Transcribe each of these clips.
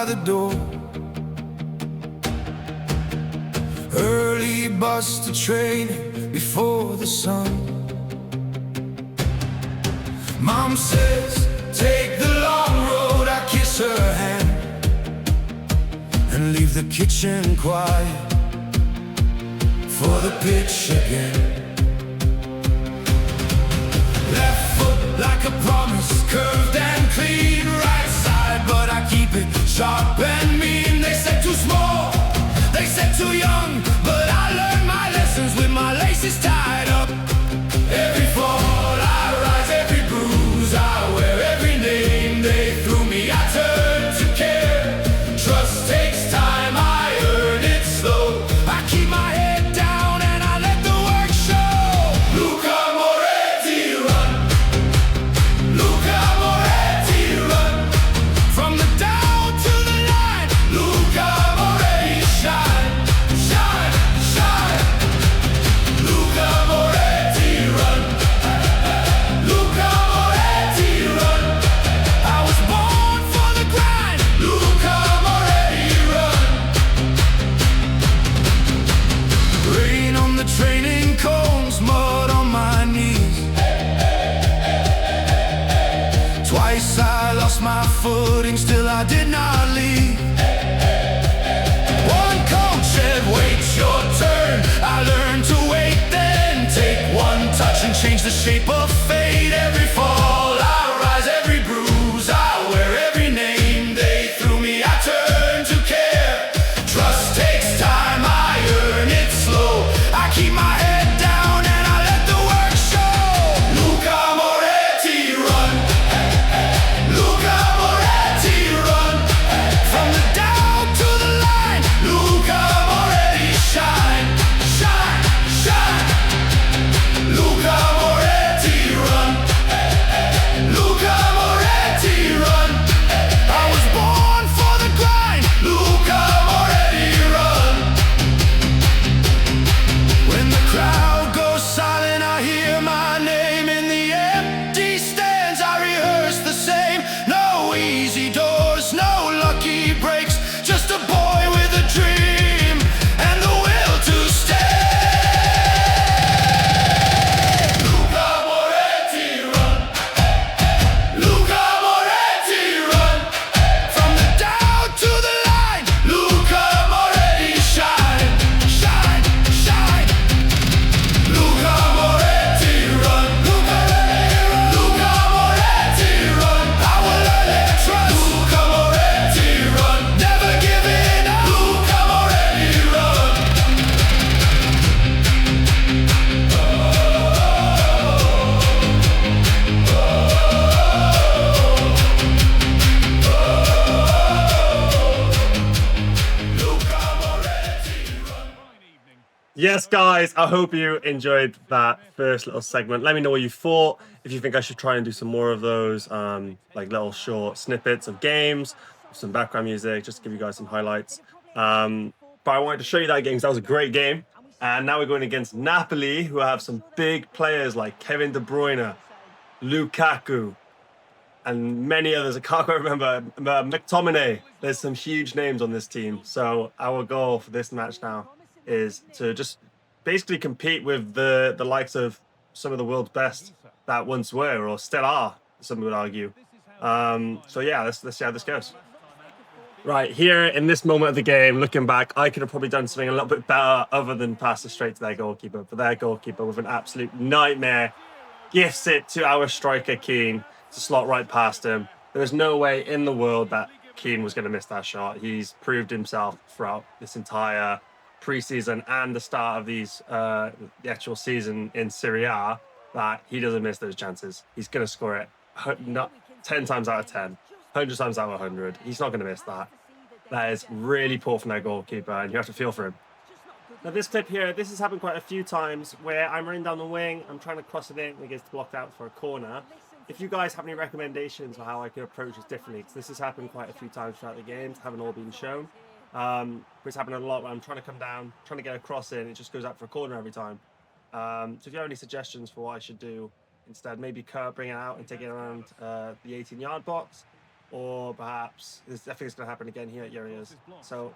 the door. Early bus to training before the sun. Mom says, take the long road. I kiss her hand and leave the kitchen quiet for the pitch again. Left foot like a promise, curved and clean. Right side, but I keep it sharp and mean. They said too small, they said too young, but I learned my lessons with my laces tied up. Every fall I rise, every bruise I wear, every name they threw me I turn to care. Trust takes time, I earn it slow. I keep my head down and I let the work show. Luca Moretti run, Luca Moretti run. From the down to the line, Luca Moretti shine, shine, shine. Luca Moretti run, Luca Moretti run. I was born for the grind, Luca Moretti run. Rain on the training cones, mud on my knees. Twice I lost my footing, still I did not leave. One coach said, wait your turn. I learned to wait, then take one touch and change the shape of fate. Every fall I rise, every bruise I wear, every name they threw me I turn to care. Trust takes time, I earn it slow. I keep my head down and I let the work show. Luca Moretti run, Luca Moretti run. From the down to the line, Luca Moretti shine, shine, shine. Luca Moretti run, Luca Moretti run. I was born for the grind, Luca Moretti run. When the crowd goes silent, I hear my name in the empty stands. I rehearse the same. No easy doors, no lucky breaks. Just a boy with a dream and the will to stay. Luca Moretti run, Luca Moretti run. From the down to the line, Luca Moretti shine, shine, shine. Luca Moretti run, Luca Moretti run. I will earn their trust. Luca Moretti run, never giving up. Luca Moretti run. Luca Moretti run. Yes, guys, I hope you enjoyed that first little segment. Let me know what you thought. If you think I should try and do some more of those, like little short snippets of games, some background music, just to give you guys some highlights. But I wanted to show you that game because that was a great game. And now we're going against Napoli, who have some big players like Kevin De Bruyne, Lukaku, and many others. I can't quite remember. McTominay. There's some huge names on this team. So our goal for this match now is to just basically compete with the likes of some of the world's best that once were or still are, some would argue. So yeah, let's see how this goes. Right, here in this moment of the game, looking back, I could have probably done something a little bit better other than pass it straight to their goalkeeper. But their goalkeeper, with an absolute nightmare, gifts it to our striker, Keane, to slot right past him. There is no way in the world that Keane was going to miss that shot. He's proved himself throughout this entire preseason and the start of the actual season in Serie A that he doesn't miss those chances. He's going to score it 10 times out of 10, 100 times out of 100. He's not going to miss that. That is really poor from their goalkeeper, and you have to feel for him. Now this clip here, this has happened quite a few times where I'm running down the wing, I'm trying to cross it in, and it gets blocked out for a corner. If you guys have any recommendations for how I could approach this differently, because this has happened quite a few times throughout the games, haven't all been shown. But it's happened a lot where I'm trying to come down, trying to get a cross in, it just goes out for a corner every time. So if you have any suggestions for what I should do instead, maybe bring it out and take it around the 18-yard box, or perhaps I think it's going to happen again here. Here he is. So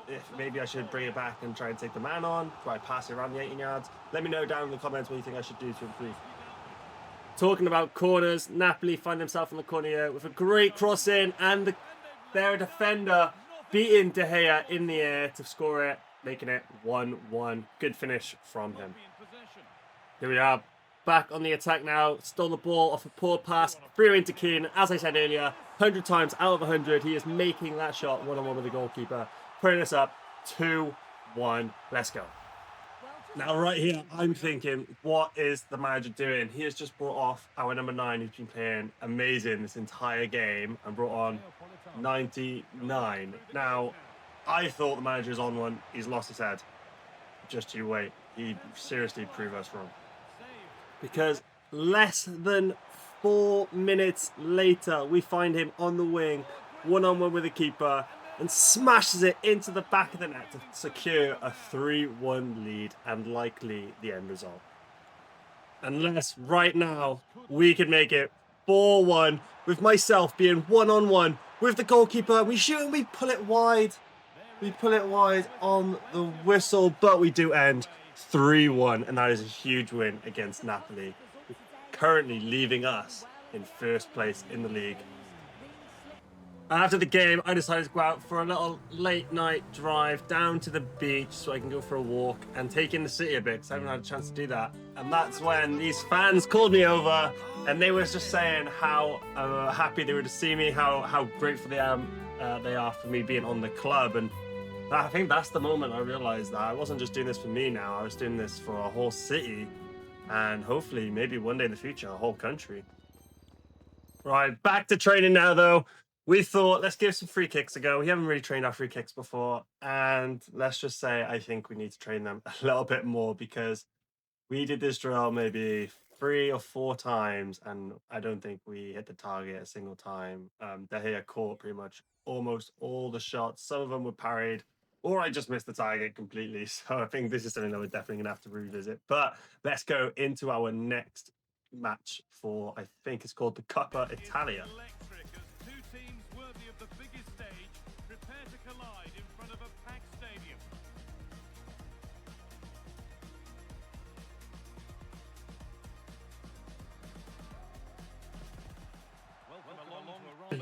if maybe I should bring it back and try and take the man on, try pass it around the 18 yards. Let me know down in the comments what you think I should do to improve. Talking about corners, Napoli find themselves in the corner here with a great cross in, and their defender beating De Gea in the air to score it, making it 1-1. Good finish from him. Here we are, back on the attack now. Stole the ball off a poor pass, through into Keane. As I said earlier, 100 times out of 100, he is making that shot one-on-one with the goalkeeper, putting us up 2-1. Let's go. Now, right here, I'm thinking, what is the manager doing? He has just brought off our number 9, who's been playing amazing this entire game, and brought on 99. Now, I thought the manager is on one. He's lost his head. Just you wait. He seriously proved us wrong. Because less than 4 minutes later, we find him on the wing, one-on-one with the keeper, and smashes it into the back of the net to secure a 3-1 lead and likely the end result. Unless right now we can make it 4-1 with myself being one-on-one with the goalkeeper. We shoot and we pull it wide. We pull it wide on the whistle, but we do end 3-1, and that is a huge win against Napoli, currently leaving us in first place in the league. After the game, I decided to go out for a little late night drive down to the beach so I can go for a walk and take in the city a bit, because I haven't had a chance to do that. And that's when these fans called me over, and they were just saying how happy they were to see me, how grateful they are for me being on the club. And I think that's the moment I realized that I wasn't just doing this for me now, I was doing this for a whole city, and hopefully maybe one day in the future a whole country. Right, back to training now though. We thought, let's give some free kicks a go. We haven't really trained our free kicks before, and let's just say I think we need to train them a little bit more, because we did this drill maybe 3 or 4 times, and I don't think we hit the target a single time. De Gea caught pretty much almost all the shots. Some of them were parried, or I just missed the target completely. So I think this is something that we're definitely going to have to revisit. But let's go into our next match for, I think it's called the Coppa Italia.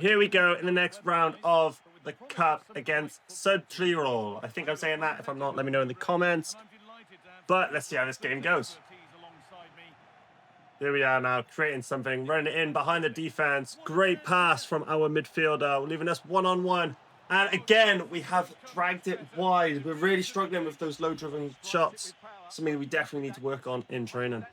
Here we go in the next round of the Cup against Südtirol. I think I'm saying that. If I'm not, let me know in the comments. But let's see how this game goes. Here we are now, creating something, running it in behind the defense. Great pass from our midfielder, leaving us one-on-one. And again, we have dragged it wide. We're really struggling with those low-driven shots. Something we definitely need to work on in training.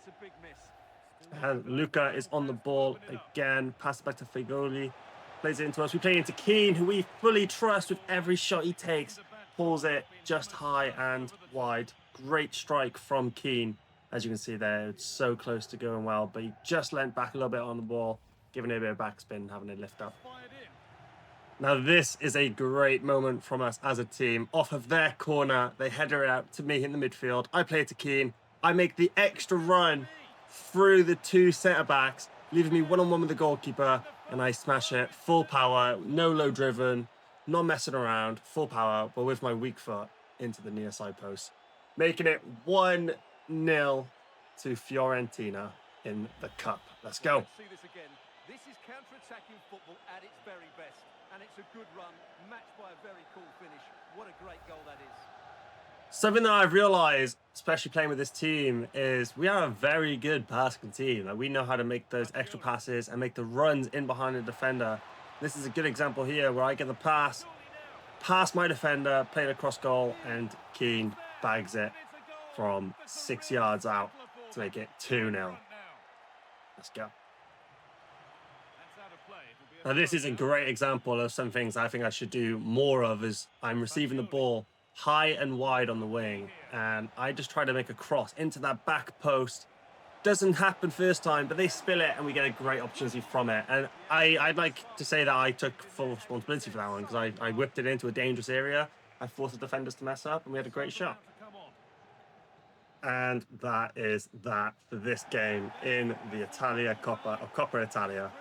And Luca is on the ball again. Pass it back to Figoli. Plays it into us. We play into Keane, who we fully trust with every shot he takes. Pulls it just high and wide. Great strike from Keane. As you can see there, it's so close to going well, but he just leant back a little bit on the ball, giving it a bit of backspin, having it lift up. Now this is a great moment from us as a team. Off of their corner, they header it out to me in the midfield. I play it to Keane. I make the extra run through the 2 centre-backs, leaving me one-on-one with the goalkeeper, and I smash it full power, no low driven, not messing around, full power, but with my weak foot into the near side post, making it 1-0 to Fiorentina in the Cup. Let's go. See this again. This is counter-attacking football at its very best, and it's a good run matched by a very cool finish. What a great goal that is. Something that I've realised, especially playing with this team, is we are a very good passing team. Like, we know how to make those extra passes and make the runs in behind the defender. This is a good example here where I get the pass, past my defender, play it across goal, and Keane bags it from 6 yards out to make it 2-0. Let's go. Now this is a great example of some things I think I should do more of, is I'm receiving the ball high and wide on the wing, and I just try to make a cross into that back post. Doesn't happen first time, but they spill it and we get a great opportunity from it. And I'd like to say that I took full responsibility for that one, because I whipped it into a dangerous area. I forced the defenders to mess up, and we had a great shot. And that is that for this game in the Italia Coppa, or Coppa Italia.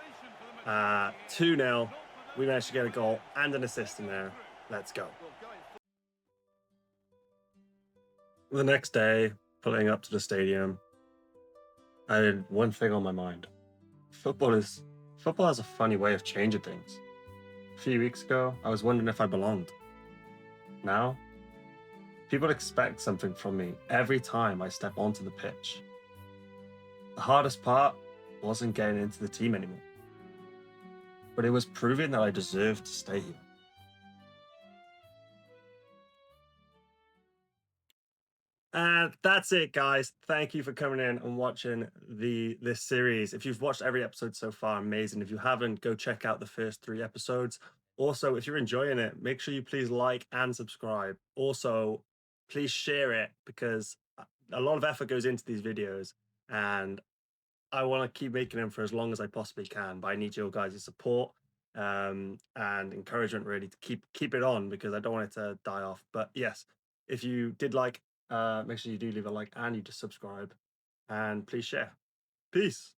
2-0. We managed to get a goal and an assist in there. Let's go. The next day, pulling up to the stadium, I had one thing on my mind. Football has a funny way of changing things. A few weeks ago, I was wondering if I belonged. Now, people expect something from me every time I step onto the pitch. The hardest part wasn't getting into the team anymore, but it was proving that I deserved to stay here. And that's it, guys. Thank you for coming in and watching this series. If you've watched every episode so far, amazing. If you haven't, go check out the first 3 episodes. Also, if you're enjoying it, make sure you please like and subscribe. Also, please share it because a lot of effort goes into these videos, and I want to keep making them for as long as I possibly can. But I need your guys' support and encouragement really to keep it on because I don't want it to die off. But yes, if you did like, make sure you do leave a like and you just subscribe, and please share. Peace.